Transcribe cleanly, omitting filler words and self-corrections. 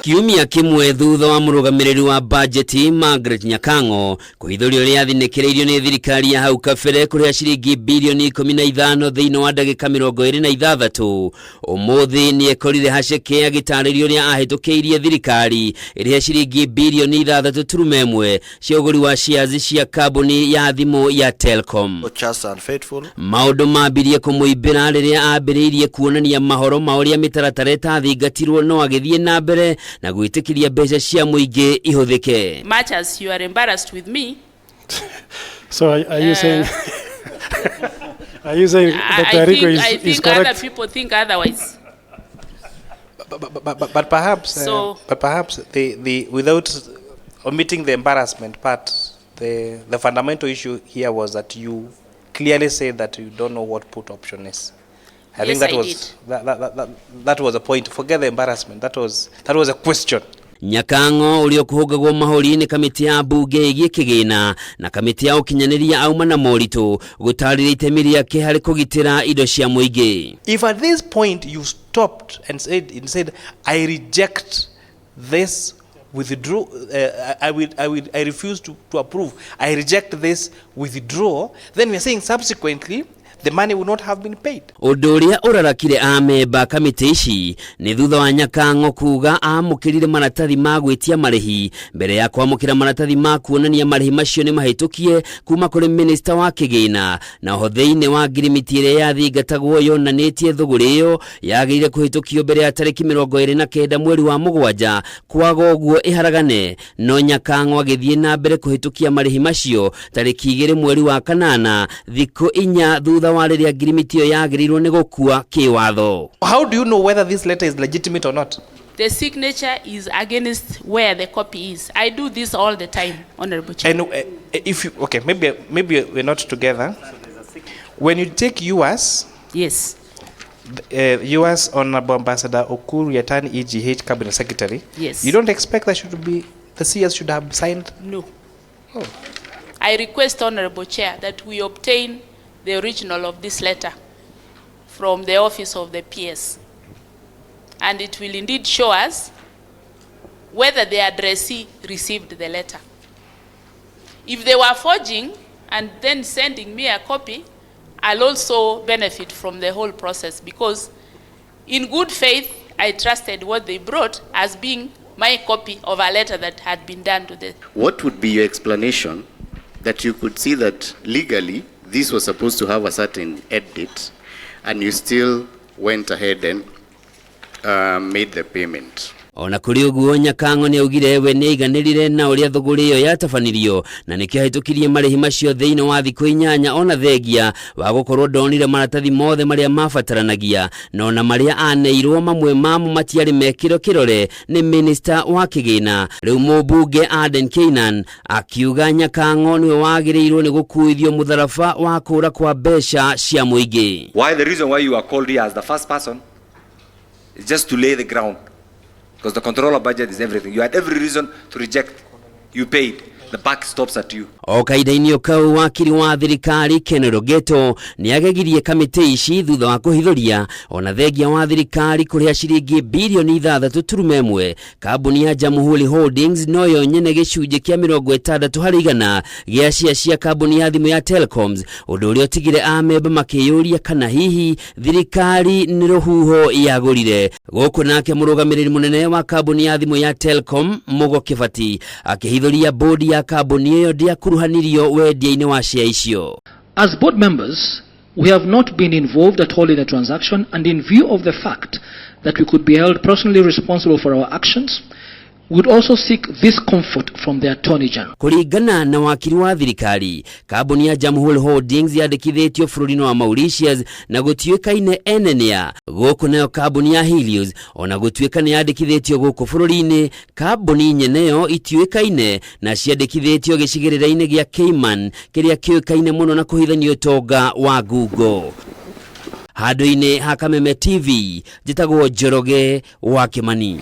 Kiumia kimwe thutha wa murugamiriri wa banjeti Margaret Nyakang'o kuhithuria ria thinekereirio ni thirikari ya hau kabere kuria ciringi mbirioni 15 thiini wa ndagika 26 umuthi ni ekorire haceke agitaririo ria ahitukiirie thirikari irihe ciringi mbirioni 3.1 cia uguri wa shares cia kambuni ya thimu ya Telkom. Maundu mambirie kumuibira riria ambiriirie kuonania mahoro ma uria mitaratara tathingatirwo no agithie nambere na gwitikiriria mbeca cia muingi ihuthike. Much as you are embarrassed with me. So are you saying that Tarico is correct? Other people think otherwise. But perhaps the without omitting the embarrassment part, the fundamental issue here was that you clearly said that you don't know what put option is. I think that was a point. Forget the embarrassment. That was a question. Nyakang'o ulio kuhugagwo mahori ni kamiti ya bunge igikigina na kamiti ya ukinyaniria auma na moritu gutarira itemi riake hari kugitira indo cia muingi. If at this point you stopped and said I reject this, withdraw, I refuse to approve, I reject this, withdraw, then we are saying subsequently the money will not have been paid. Uduria urarakire ameba kamiti ici ni thutha wa Nyakang'o kuga amukirire maratathi ma gwitia marihi mbere ya kwamukira maratathi ma kuonania marihi macio ni mahitukie kuma kuri minister wa kigina na hotheine wa ngirimiti ire ya thingatagwo yonanitie thuguri iyo yagirire kuhitukio mbere ya tariki 29 mweri wa mugwanja kwaga uguo iharagane no Nyakang'o agithie na mbere kuhitukia marihi macio tariki 2 mweri wa kanana thikũ 4 thutha wariria ngirimiti iyo yagirirwo ni gukua kiwatho. How do you know whether this letter is legitimate or not? The signature is against where the copy is. I do this all the time, Honorable Chair. And if you maybe we're not together. When you take yours, yes, yours Honorable Ambassador Okuru Yatani EGH Cabinet Secretary, yes, you don't expect that the CS should have signed? No. Oh. I request, Honorable Chair, that we obtain the original of this letter from the office of the PS, and it will indeed show us whether the addressee received the letter. If they were forging and then sending me a copy, I'll also benefit from the whole process, because in good faith I trusted what they brought as being my copy of a letter that had been done to the... What would be your explanation that you could see that legally this was supposed to have a certain end date and you still went ahead and made the payment? Ona kuri uguo Nyakang'o ni augire we ni iganirire na uria thuguri iyo yatafanirio na nikio hitukirie marihi macio thiini wa thikũ 8 onathengia wa gukorwo ndonire maratathi mothe maria mabataranagia no na maria aneirwo mamwe mamo matiari mekiro kirore ni minister wa kigina. Riu mubunge Aden Keinan akiuga Nyakang'o niwe wagirirwo ni gukuithio mutharafa wa kura kwa mbeca cia muingi. Why the reason why you are called here as the first person is just to lay the ground. Because the control of budget is everything. You had every reason to reject. You paid. The buck stops at you. O kahinda-ini okau wakiri wa thirikari Geto ni agegirie kamiti ici thutha wa kuhithuria onathengia wa thirikari kuriha ciringi mbirioni 3.1 kambuni ya Jamuhuri Holdings no yo nyene gicunje kia 60% harĩ igana gia cia kambuni ya thimu ya Telkom, undu uria utigire ameba makiyuria kana hihi thirikari ni ruhuho yagurire. Guku nake murugamiriri munene wa kambuni ya thimu ya Telkom Kibati akihithuria bodi ya kambuni iyo dia kuruhanirio wendia-ini wa share icio. As board members, we have not been involved at all in the transaction, and in view of the fact that we could be held personally responsible for our actions, we would also seek this comfort from the Attorney General. Kuringana na wakiri wa thirikari, kambuni ya Jamuhuri Holdings yandikithitio bururi-ini wa Mauritius na gutwikaine enenia. Guku nayo kambuni ya Helios ona gutwika ni yandikithitio guku bururi-ini. Kambuni nyeneyo itiwikaine na ciandikithitio gicigirira-ini gia Cayman kiria kiwikaine muno na kuhithanio tonga wa Google. Handu-ini ha Kameme TV, njitagwo Njoroge wa Kimani.